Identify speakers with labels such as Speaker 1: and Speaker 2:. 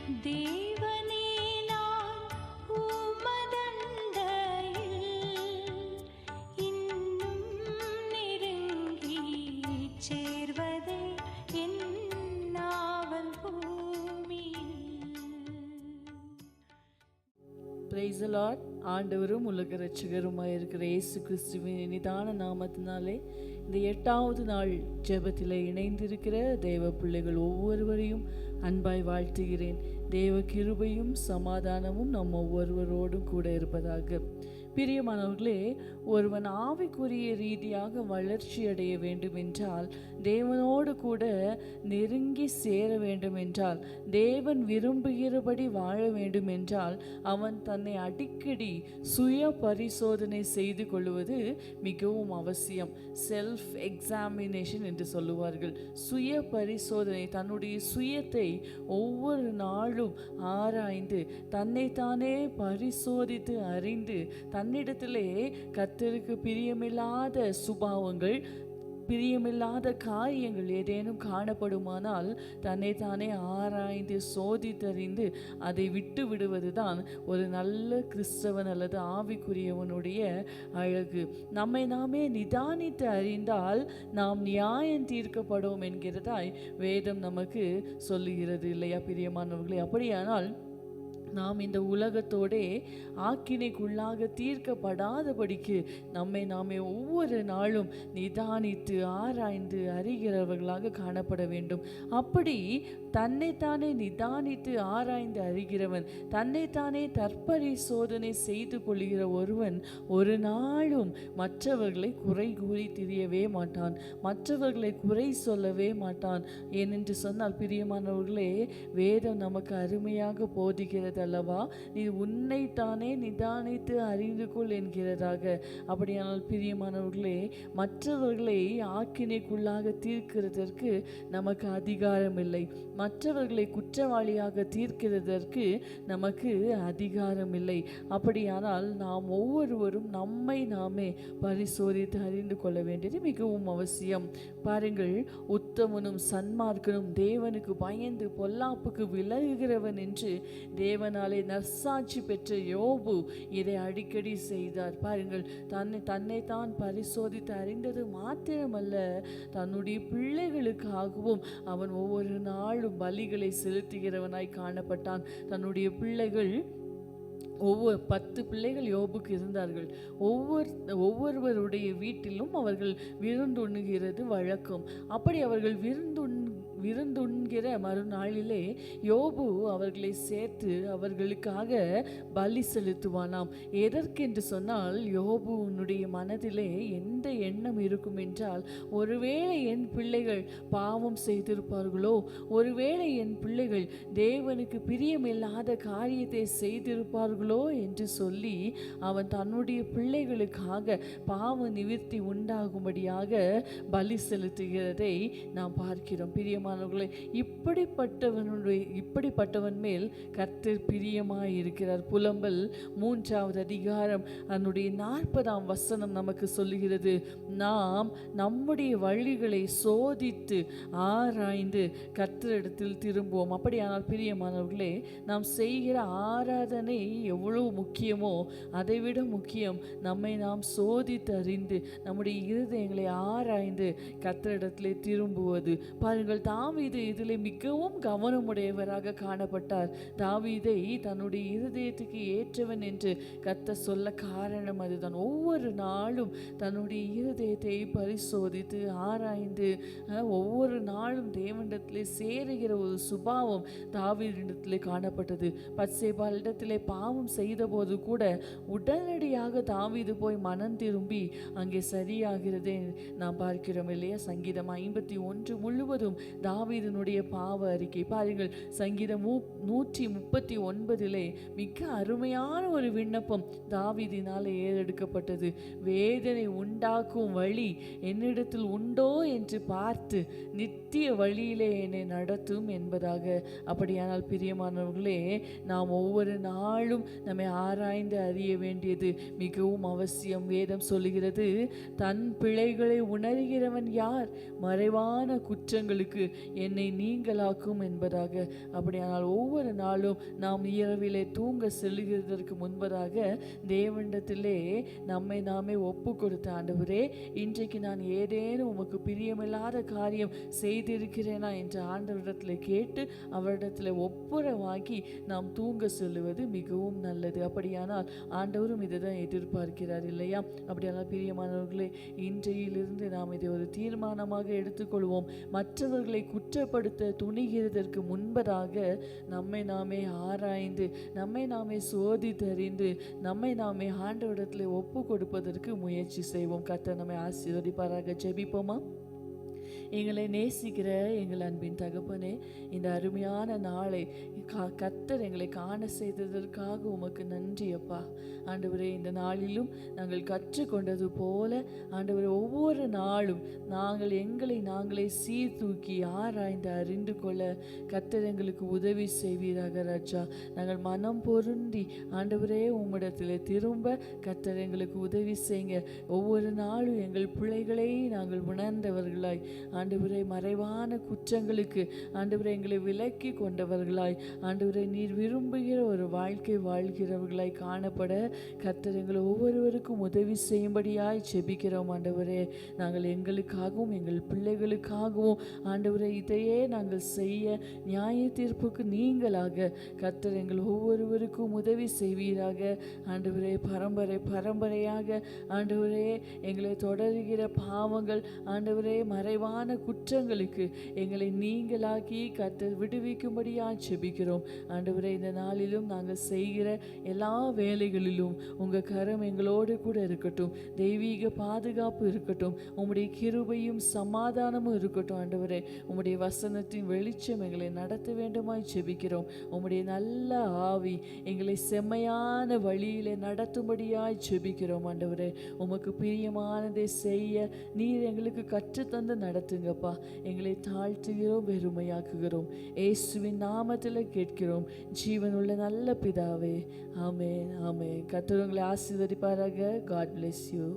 Speaker 1: தேவனே நான் உமதண்டையில் இன்னும் நெருங்கிச் சேர்வதே என் நாவல் பூமியில்.
Speaker 2: Praise the Lord. ஆண்டவரும் உலக இரட்சகருமாய் இருக்கிற இயேசு கிறிஸ்துவின் இனிதான நாமத்தினாலே இந்த 8வது நாள் ஜெபத்திலே இணைந்திருக்கிற தேவ பிள்ளைகள் ஒவ்வொருவரையும் அன்பாய் வாழ்த்துகிறேன். தேவ கிருபையும் சமாதானமும் நம் ஒவ்வொருவரோடும் கூட இருப்பதாக. பிரியமானவர்களே, ஒருவன் ஆவிக்குரிய ரீதியாக வளர்ச்சி அடைய வேண்டும் என்றால், தேவனோடு கூட நெருங்கி சேர வேண்டும் என்றால், தேவன் விரும்புகிறபடி வாழ வேண்டும் என்றால், அவன் தன்னை அடிக்கடி சுய பரிசோதனை செய்து கொள்வது மிகவும் அவசியம். செல்ஃப் எக்ஸாமினேஷன் என்று சொல்லுவார்கள். சுய பரிசோதனை, தன்னுடைய சுயத்தை ஒவ்வொரு நாளும் ஆராய்ந்து தன்னைத்தானே பரிசோதித்து அறிந்து தன்னிடத்திலே கர்த்தருக்கு பிரியமில்லாத சுபாவங்கள், பிரியமில்லாத காரியங்கள் ஏதேனும் காணப்படுமானால் தன்னைத்தானே ஆராய்ந்து சோதித்தறிந்து அதை விட்டு விடுவதுதான் ஒரு நல்ல கிறிஸ்தவன் அல்லது ஆவிக்குரியவனுடைய அழகு. நம்மை நாமே நிதானித்து அறிந்தால் நாம் நியாயம் தீர்க்கப்படும் என்கிறதாய் வேதம் நமக்கு சொல்லுகிறது இல்லையா பிரியமானவர்களே? அப்படியானால் நாம் இந்த உலகத்தோடே ஆக்கினைக்குள்ளாக தீர்க்கப்படாதபடிக்கு நம்மை நாமே ஒவ்வொரு நாளும் நிதானித்து ஆராய்ந்து அறிகிறவர்களாக காணப்பட வேண்டும். அப்படி தன்னைத்தானே நிதானித்து ஆராய்ந்து அறிகிறவன், தன்னைத்தானே தற்பரிசோதனை செய்து கொள்கிற ஒருவன் ஒரு நாளும் மற்றவர்களை குறை கூறி திரியவே மாட்டான், மற்றவர்களை குறை சொல்லவே மாட்டான். ஏனென்று சொன்னால் பிரியமானவர்களே, வேதம் நமக்கு அருமையாக போதிக்கிறது அல்லவா? நீ உன்னைத்தானே நிதானித்து அறிந்து கொள் என்கிறதாக. அப்படியானால் பிரியமானவர்களே, மற்றவர்களை ஆக்கினைக்குள்ளாக தீர்க்கிறதற்கு நமக்கு அதிகாரம் இல்லை. மற்றவர்களை குற்றவாளியாக தீர்க்கிறதற்கு நமக்கு அதிகாரம் இல்லை. அப்படியானால் நாம் ஒவ்வொருவரும் நம்மை நாமே பரிசோதித்து அறிந்து கொள்ள வேண்டியது மிகவும் அவசியம். பாருங்கள், உத்தமனும் சன்மார்க்கனும் தேவனுக்கு பயந்து பொல்லாப்புக்கு விலகுகிறவன் என்று தேவனாலே நற்சாட்சி பெற்ற யோபு இதை அடிக்கடி செய்தார். பாருங்கள், தன்னைத்தான் பரிசோதித்து அறிந்தது மாத்திரமல்ல, தன்னுடைய பிள்ளைகளுக்காகவும் அவன் ஒவ்வொரு நாளும் பலிகளை செலுத்துகிறவனாய் காணப்பட்டான். தன்னுடைய பிள்ளைகள் 10 பிள்ளைகள் யோபுக்கு இருந்தார்கள். ஒவ்வொருவருடைய வீட்டிலும் அவர்கள் விருந்துண்ணுகிறது வழக்கம். அப்படி அவர்கள் விருந்துண்கிற மறுநாளிலே யோபு அவர்களை சேர்த்து அவர்களுக்காக பலி செலுத்துவானாம். எதற்கென்று சொன்னால், யோபுனுடைய மனதிலே எந்த எண்ணம் இருக்கும் என்றால், ஒருவேளை என் பிள்ளைகள் பாவம் செய்திருப்பார்களோ, ஒருவேளை என் பிள்ளைகள் தேவனுக்கு பிரியமில்லாத காரியத்தை செய்திருப்பார்களோ என்று சொல்லி அவன் தன்னுடைய பிள்ளைகளுக்காக பாவ நிவிர்த்தி உண்டாகும்படியாக பலி செலுத்துகிறதை நாம் பார்க்கிறோம். பிரியமானவர்களே, இப்படிப்பட்டவன் மேல் கர்த்தர் பிரியமாய் இருக்கிறார். புலம்பல் 3வது அதிகாரம் அதனுடைய 40ஆம் வசனம் நமக்கு சொல்லுகிறது, நாம் நம்முடைய வழிகளை சோதித்து ஆராய்ந்து கர்த்தரிடத்தில் திரும்புவோம். அப்படியானால் பிரியமானவர்களே, நாம் செய்கிற ஆராதனை எவ்வளவு முக்கியமோ அதைவிட முக்கியம் நம்மை நாம் சோதித்து அறிந்து நம்முடைய இருதயங்களை ஆராய்ந்து கர்த்தரிடத்திலே திரும்புவது. பாருங்கள், தாவீது இதில் மிகவும் கவனமுடையவராக காணப்பட்டார். தாவீதை தன்னுடைய இருதயத்துக்கு ஏற்றவன் என்று கர்த்தர் சொல்ல காரணம் அதுதான். ஒவ்வொரு நாளும் தன்னுடைய இருதயத்தை பரிசோதித்து ஆராய்ந்து ஒவ்வொரு நாளும் தேவனிடத்திலே சேருகிற ஒரு சுபாவம் தாவீதிடத்திலே காணப்பட்டது. பத்சேபாளிடத்திலே பாவம் செய்த போது கூட உடனடியாக தாவீது போய் மனம் திரும்பி அங்கே சரியாகிறதே நாம் பார்க்கிறோம் இல்லையா? சங்கீதம் 51 முழுவதும் தாவீதினுடைய பாவ அறிக்கை. பாருங்கள், சங்கீதம் 139 மிக அருமையான ஒரு விண்ணப்பம் தாவீதினாலே ஏறெடுக்கப்பட்டது. வேதனை உண்டாக்கும் வழி என்னிடத்தில் உண்டோ என்று பார்த்து நித்திய வழியிலே என்னை நடத்தும் என்பதாக. அப்படியானால் பிரியமானவர்களே, நாம் ஒவ்வொரு நாளும் நம்மை ஆராய்ந்து அறிய வேண்டியது மிகவும் அவசியம். வேதம் சொல்லுகிறது, தன் பிழைகளை உணர்கிறவன் யார்? மறைவான குற்றங்களுக்கு என்னை நீங்களாக்கும் என்பதாக. அப்படியானால் ஒவ்வொரு நாளும் நாம் இரவிலே தூங்க செல்லுகிறதற்கு முன்பதாக தேவனிடத்திலே நம்மை நாமே ஒப்பு கொடுத்த, ஆண்டவரே இன்றைக்கு நான் ஏதேனும் உமக்கு பிரியமில்லாத காரியம் செய்திருக்கிறேனா என்று ஆண்டவரிடத்தில் கேட்டு அவரிடத்தில் ஒப்புரவாக்கி நாம் தூங்க செல்லுவது மிகவும் நல்லது. அப்படியானால் ஆண்டவரும் இதை தான் எதிர்பார்க்கிறார் இல்லையா? அப்படியானால் பிரியமானவர்களே, இன்றையிலிருந்து நாம் இதை ஒரு தீர்மானமாக எடுத்துக்கொள்வோம். மற்றவர்களை குற்றப்படுத்த துணிகிறதற்கு முன்பதாக நம்மை நாமே ஆராய்ந்து, நம்மை நாமே சோதித்தறிந்து, நம்மை நாமே ஆண்டவரிடத்தில் ஒப்பு கொடுப்பதற்கு முயற்சி செய்வோம். கர்த்தர் நம்மை ஆசீர்வதிப்பாராக. ஜெபிப்போமா? எங்களை நேசிக்கிற எங்கள் அன்பின் தகப்பனே, இந்த அருமையான நாளை கர்த்தர் எங்களை காண செய்ததற்காக உமக்கு நன்றி அப்பா. ஆண்டவரே, இந்த நாளிலும் நாங்கள் கற்றுக்கொண்டது போல ஆண்டவரே, ஒவ்வொரு நாளும் நாங்கள் எங்களை நாங்களே சீர்தூக்கி ஆராய்ந்து அறிந்து கொள்ள கர்த்தர் எங்களுக்கு உதவி செய்வீராக ராஜா. நாங்கள் மனம் பொருந்தி ஆண்டவரே உம்மிடத்தில் திரும்ப கர்த்தர் எங்களுக்கு உதவி செய்யுங்க. ஒவ்வொரு நாளும் எங்கள் பிள்ளைகளை நாங்கள் உணர்ந்தவர்களாய் ஆண்டவரே, மறைவான குற்றங்களுக்கு ஆண்டவரே எங்களை விலக்கி கொண்டவர்களாய் ஆண்டவரே நீர் விரும்புகிற ஒரு வாழ்க்கை வாழ்கிறவர்களாய் காணப்பட கர்த்தர் எங்களை ஒவ்வொருவருக்கும் உதவி செய்யும்படியாய் செபிக்கிறோம். ஆண்டவரே, நாங்கள் எங்களுக்காகவும் எங்கள் பிள்ளைகளுக்காகவும் ஆண்டவரே இதையே நாங்கள் செய்ய நியாய தீர்ப்புக்கு நீங்களாக கர்த்தர் எங்கள் ஒவ்வொருவருக்கும் உதவி செய்வீராக. ஆண்டவரே, பரம்பரையாக ஆண்டவரே எங்களை தொடர்கிற பாவங்கள் ஆண்டவரே மறைவான குற்றங்களுக்கு எங்களை நீங்களாக்கி கர்த்தர் விடுவிக்கும்படியாக செபிக்கிறோம். ஆண்டவரே, இந்த நாளிலும் நாங்கள் செய்கிற எல்லா வேலைகளிலும் உங்கள் கரம் எங்களோடு கூட இருக்கட்டும். தெய்வீக பாதுகாப்பு இருக்கட்டும். உம்முடைய கிருபையும் சமாதானமும் இருக்கட்டும். ஆண்டவரே, உம்முடைய வசனத்தின் வெளிச்சம் எங்களை நடத்த வேண்டுமாய் செபிக்கிறோம். உம்முடைய நல்ல ஆவி எங்களை செம்மையான வழியிலே நடத்தும்படியாய் செபிக்கிறோம். ஆண்டவரே, உமக்கு பிரியமானதை செய்ய நீர் எங்களுக்கு கற்றுத்தந்து நடத்துங்கப்பா. எங்களை தாழ்த்துகிறோம், வெறுமையாக்குகிறோம். இயேசுவின் நாமத்தில் கேட்கிறோம் ஜீவனுள்ள நல்ல பிதாவே. ஆமென், ஆமென். கர்த்தர் உங்களை ஆசீர்வதிப்பாராக. God bless you.